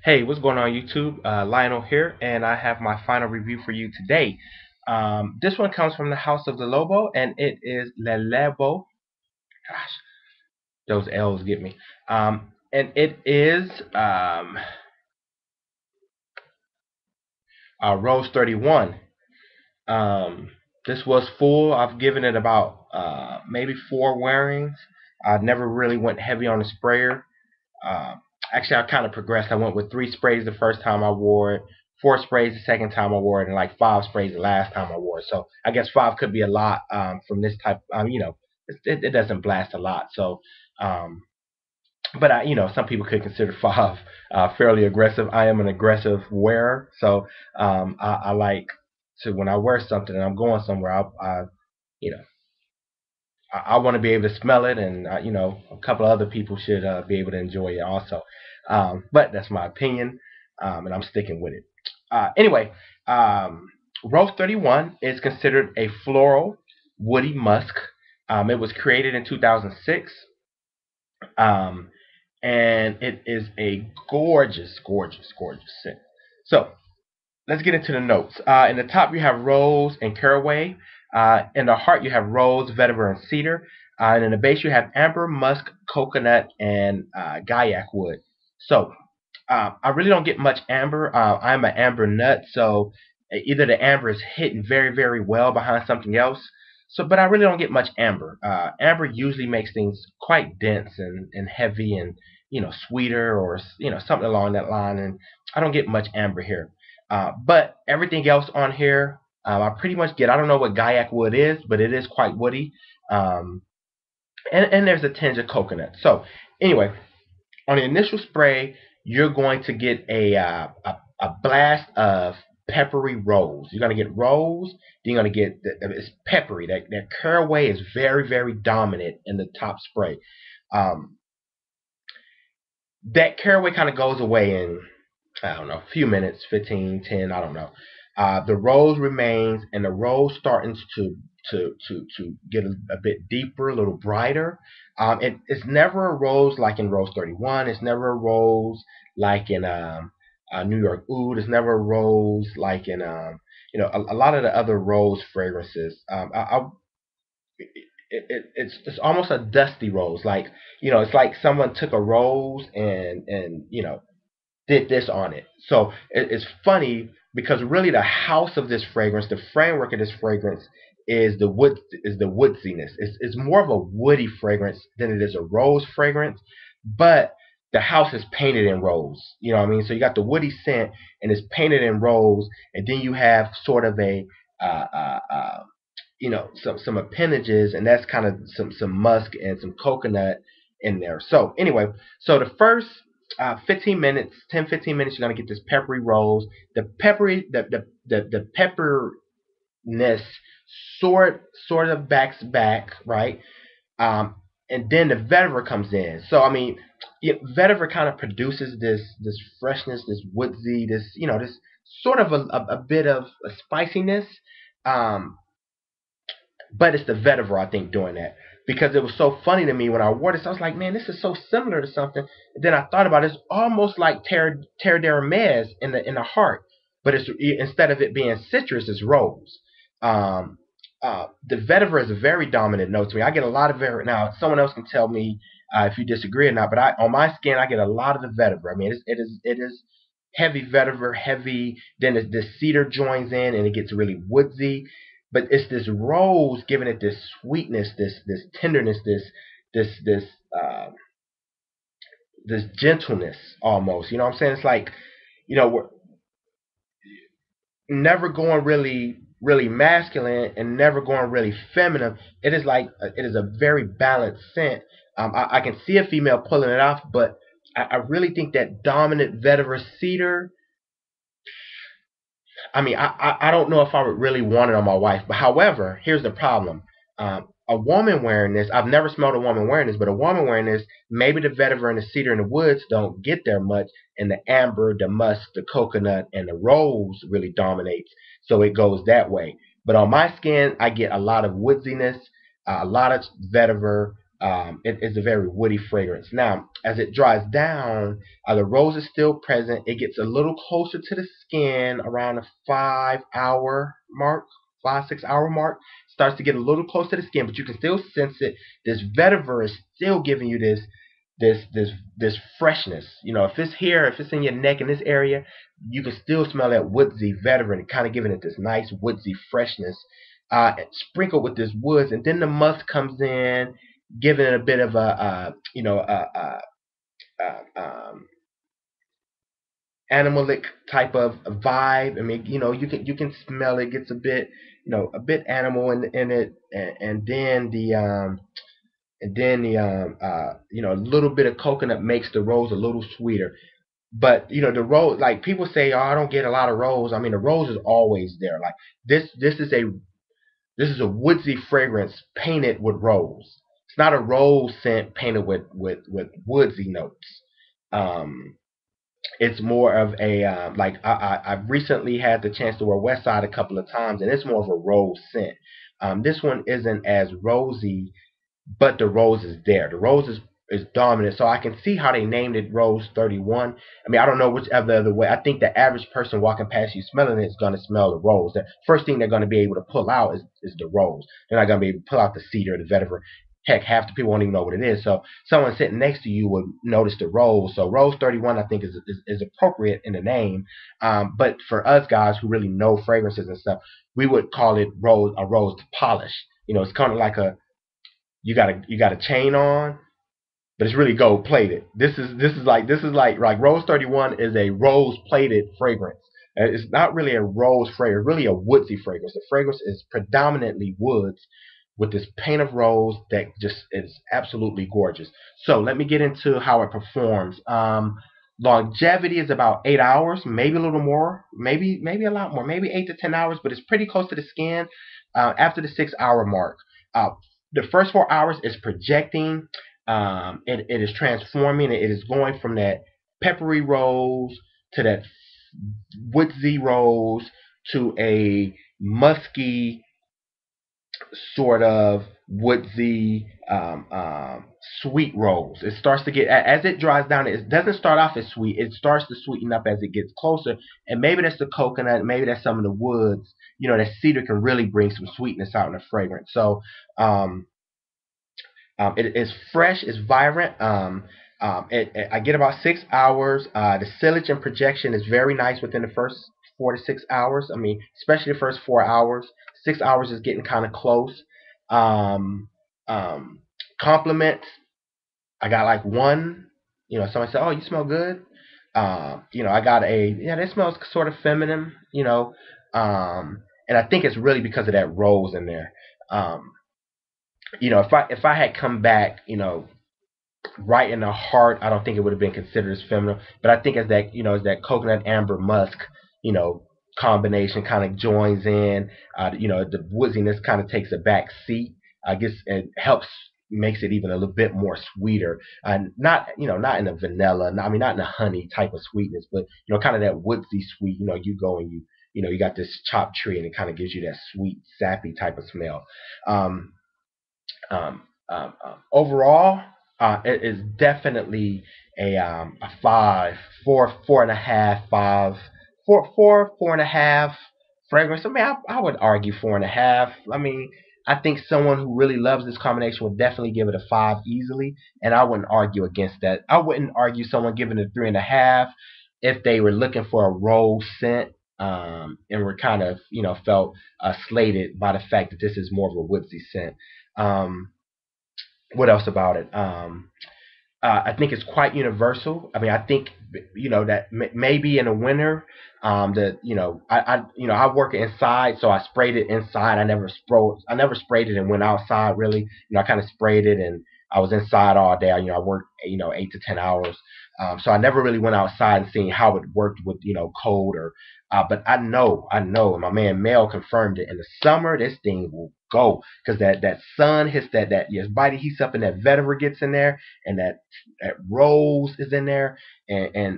Hey, what's going on YouTube? Lionel here, and I have my final review for you today. This one comes from the House of the Lobo, and it is Le Lebo. Gosh, those L's get me. And it is Rose 31. This was full. I've given it about maybe 4 wearings. I never really went heavy on the sprayer. Uh, Actually, I kind of progressed. I went with 3 sprays the first time I wore it, 4 sprays the second time I wore it, and like 5 sprays the last time I wore it. So I guess 5 could be a lot from this type. It doesn't blast a lot. So, um, but some people could consider 5 fairly aggressive. I am an aggressive wearer, so I like to when I wear something and I'm going somewhere. You know, I want to be able to smell it, and a couple of other people should be able to enjoy it also. But that's my opinion, and I'm sticking with it. Anyway, Rose 31 is considered a floral, woody musk. It was created in 2006, um, and it is a gorgeous, gorgeous, gorgeous scent. So let's get into the notes. In the top, you have rose and caraway. In the heart, you have rose, vetiver, and cedar. And in the base, you have amber, musk, coconut, and gaiac wood. So I really don't get much amber. I'm an amber nut, so either the amber is hidden very, very well behind something else. So, but I really don't get much amber. Amber usually makes things quite dense and heavy and sweeter or something along that line. And I don't get much amber here. But everything else on here, I pretty much get. I don't know what gaiac wood is, but it is quite woody. Um, and there's a tinge of coconut. So anyway, on the initial spray, you're going to get a blast of peppery rose. You're going to get rose. Then you're going to get it's peppery. That caraway is very, very dominant in the top spray. Um, that caraway kind of goes away in I don't know, a few minutes, 15, 10, I don't know. The rose remains, and the rose starting to get a bit deeper, a little brighter. It's never a rose like in Rose 31. It's never a rose like in New York Oud. It's never a rose like in a lot of the other rose fragrances. It's almost a dusty rose, like it's like someone took a rose and did this on it. So it's funny because really the house of this fragrance, the framework of this fragrance is the woodsiness. It's more of a woody fragrance than it is a rose fragrance, but the house is painted in rose. You know what I mean? So you got the woody scent and it's painted in rose, and then you have sort of a uh, uh, uh, some appendages, and that's kind of some musk and some coconut in there. So anyway, so the first 15 minutes, 10, 15 minutes, you're gonna get this peppery rose. The pepperness sort of backs back, right? Um, and then the vetiver comes in. So I mean, vetiver kind of produces this freshness, this woodsy, this sort of a bit of a spiciness. Um, but it's the vetiver, I think, doing that. Because it was so funny to me when I wore this. I was like, man, this is so similar to something. And then I thought about it, it's almost like Terre d'Hermes in the heart. But instead of it being citrus, it's rose. Um, the vetiver is a very dominant note to me. I get a lot of vetiver. Now, someone else can tell me if you disagree or not, but on my skin, I get a lot of the vetiver. I mean, it is heavy vetiver, heavy. Then the cedar joins in, and it gets really woodsy, but it's this rose giving it this sweetness, this tenderness, this uh, this gentleness almost. You know what I'm saying? It's like we're never going really masculine and never going really feminine. It is like it is a very balanced scent. I can see a female pulling it off, but I really think that dominant vetiver cedar. I mean, I don't know if I would really want it on my wife. But however, here's the problem. A woman wearing this, I've never smelled a woman wearing this, but a woman wearing this, maybe the vetiver and the cedar and the woods don't get there much, and the amber, the musk, the coconut, and the rose really dominates. So it goes that way. But on my skin, I get a lot of woodsiness, a lot of vetiver, It is a very woody fragrance. Now, as it dries down, the rose is still present. It gets a little closer to the skin around the 5 hour mark, 5, 6 hour mark. Starts to get a little close to the skin, but you can still sense it. This vetiver is still giving you this this this freshness. You know, if it's here, if it's in your neck in this area, you can still smell that woodsy vetiver and kind of giving it this nice woodsy freshness. Sprinkled with this woods, and then the musk comes in, giving it a bit of a animalic type of vibe. I mean, you can smell it gets a bit a bit animal in it, and then a little bit of coconut makes the rose a little sweeter. But the rose, like people say, oh, I don't get a lot of rose. I mean, the rose is always there. Like this is a woodsy fragrance painted with rose. It's not a rose scent painted with woodsy notes. Um, it's more of a like I've recently had the chance to wear West Side a couple of times, and it's more of a rose scent. This one isn't as rosy, but the rose is there. The rose is dominant, so I can see how they named it Rose 31. I mean, I don't know which other way. I think the average person walking past you smelling it is going to smell the rose. The first thing they're going to be able to pull out is the rose. They're not going to be able to pull out the cedar, the vetiver. Heck, half the people won't even know what it is. So someone sitting next to you would notice the rose. So Rose 31, I think, is appropriate in the name. But for us guys who really know fragrances and stuff, we would call it rose polish. It's kind of like you got a chain on, but it's really gold plated. This is like Rose 31 is a rose plated fragrance. It's not really a rose fragrance, really a woodsy fragrance. The fragrance is predominantly woods with this paint of rose that just is absolutely gorgeous. So let me get into how it performs. Longevity is about 8 hours, maybe a little more, maybe a lot more, maybe 8 to 10 hours, but it's pretty close to the skin. After the 6 hour mark, uh, the first 4 hours is projecting. It is transforming. It is going from that peppery rose to that woodsy rose to a musky sort of woodsy sweet rose. It starts to get, as it dries down. It doesn't start off as sweet. It starts to sweeten up as it gets closer, and maybe that's the coconut, maybe that's some of the woods. That cedar can really bring some sweetness out in the fragrance. So um, it is fresh, it's vibrant. I get about 6 hours. The silage and projection is very nice within the first 4 to 6 hours. I mean, especially the first 4 hours. 6 hours is getting kind of close. Um, um, Compliments. I got like one. Someone said, "Oh, you smell good." I got yeah. That smells sort of feminine. And I think it's really because of that rose in there. Um, if I had come back, right in the heart, I don't think it would have been considered as feminine. But I think as that coconut amber musk, you know, combination kind of joins in. The woodiness kind of takes a back seat. I guess it helps makes it even a little bit more sweeter, and not in a vanilla. I mean, not in a honey type of sweetness, but kind of that woodsy sweet. You go and you got this chopped tree, and it kind of gives you that sweet, sappy type of smell. Um, Overall, it is definitely a five, four and a half, five, four and a half fragrance. I mean, I would argue 4.5. I mean, I think someone who really loves this combination would definitely give it a five easily, and I wouldn't argue against that. I wouldn't argue someone giving it a 3.5 if they were looking for a rose scent. And were kind of, felt slated by the fact that this is more of a woodsy scent. Um, what else about it? I think it's quite universal. I mean, I think that maybe in the winter, that I work inside, so I sprayed it inside. I never sprayed it and went outside really. I kind of sprayed it and I was inside all day. I worked 8 to 10 hours, so I never really went outside and seen how it worked with cold or. But I know, and my man Mel confirmed it. In the summer, this thing will go because that sun hits that yes, body heats up and that vetiver gets in there and that rose is in there, and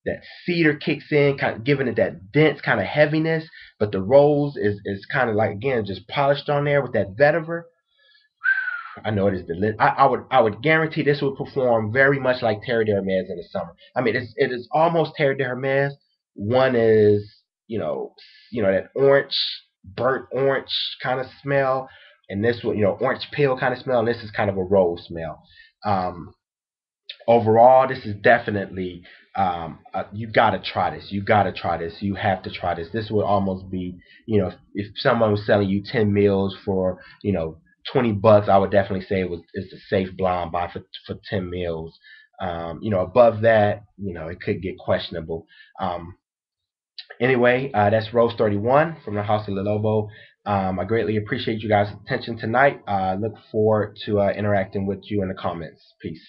that cedar kicks in, kind of giving it that dense kind of heaviness. But the rose is kind of like again just polished on there with that vetiver. I know it is delicious. I would guarantee this would perform very much like Terre de Hermes in the summer. I mean, it is almost Terre de Hermes. One is that orange, burnt orange kind of smell, and this one, orange peel kind of smell, and this is kind of a rose smell. Um, Overall, this is definitely you gotta try this. You gotta try this. You have to try this. This would almost be, if someone was selling you 10 meals for, $20, I would definitely say it's a safe blind buy for 10 meals. Above that, it could get questionable. Anyway, that's Rose 31 from the House of Lenovo. I greatly appreciate you guys' attention tonight. Look forward to interacting with you in the comments. Peace.